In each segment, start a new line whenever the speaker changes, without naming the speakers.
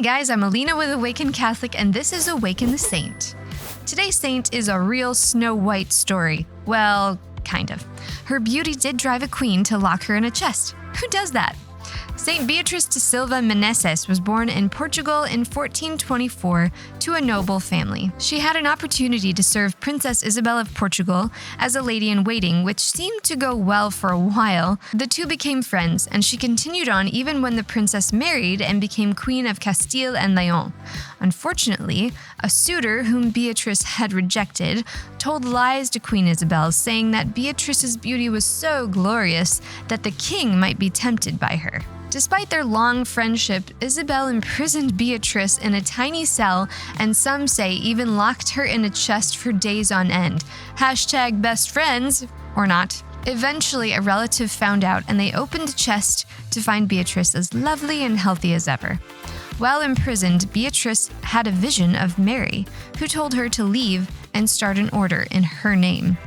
Hey guys, I'm Alina with Awaken Catholic, and this is Awaken the Saint. Today's saint is a real Snow White story. Well, kind of. Her beauty did drive a queen to lock her in a chest. Who does that? Saint Beatrice da Silva Meneses was born in Portugal in 1424 to a noble family. She had an opportunity to serve Princess Isabel of Portugal as a lady-in-waiting, which seemed to go well for a while. The two became friends, and she continued on even when the princess married and became Queen of Castile and Leon. Unfortunately, a suitor whom Beatrice had rejected told lies to Queen Isabel, saying that Beatrice's beauty was so glorious that the king might be tempted by her. Despite their long friendship, Isabel imprisoned Beatrice in a tiny cell, and some say even locked her in a chest for days on end. Hashtag best friends, or not. Eventually, a relative found out, and they opened the chest to find Beatrice as lovely and healthy as ever. While imprisoned, Beatrice had a vision of Mary, who told her to leave and start an order in her name.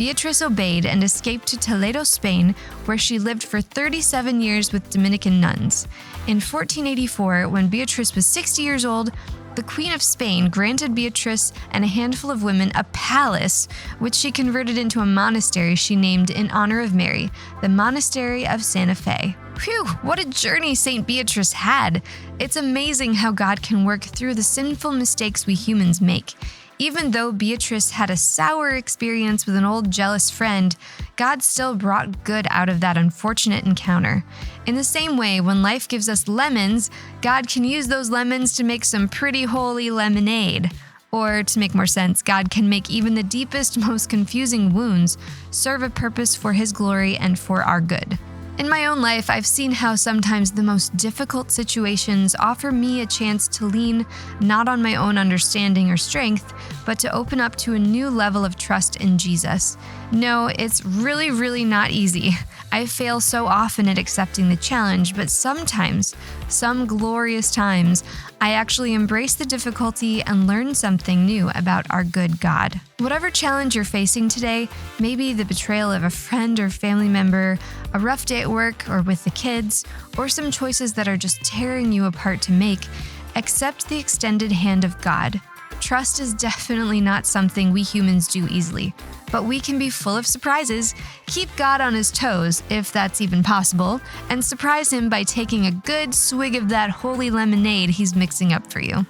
Beatrice obeyed and escaped to Toledo, Spain, where she lived for 37 years with Dominican nuns. In 1484, when Beatrice was 60 years old, the Queen of Spain granted Beatrice and a handful of women a palace, which she converted into a monastery she named in honor of Mary, the Monastery of Santa Fe. Phew, what a journey St. Beatrice had! It's amazing how God can work through the sinful mistakes we humans make. Even though Beatrice had a sour experience with an old jealous friend, God still brought good out of that unfortunate encounter. In the same way, when life gives us lemons, God can use those lemons to make some pretty holy lemonade. Or, to make more sense, God can make even the deepest, most confusing wounds serve a purpose for His glory and for our good. In my own life, I've seen how sometimes the most difficult situations offer me a chance to lean not on my own understanding or strength, but to open up to a new level of trust in Jesus. No, it's really not easy. I fail so often at accepting the challenge, but sometimes, some glorious times, I actually embrace the difficulty and learn something new about our good God. Whatever challenge you're facing today, maybe the betrayal of a friend or family member, a rough day at work or with the kids, or some choices that are just tearing you apart to make, accept the extended hand of God. Trust is definitely not something we humans do easily, but we can be full of surprises. Keep God on His toes, if that's even possible, and surprise Him by taking a good swig of that holy lemonade He's mixing up for you.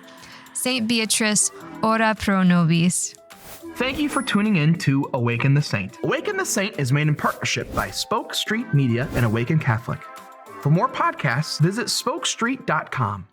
Saint Beatrice, ora pro nobis.
Thank you for tuning in to Awaken the Saint. Awaken the Saint is made in partnership by Spoke Street Media and Awaken Catholic. For more podcasts, visit spokestreet.com.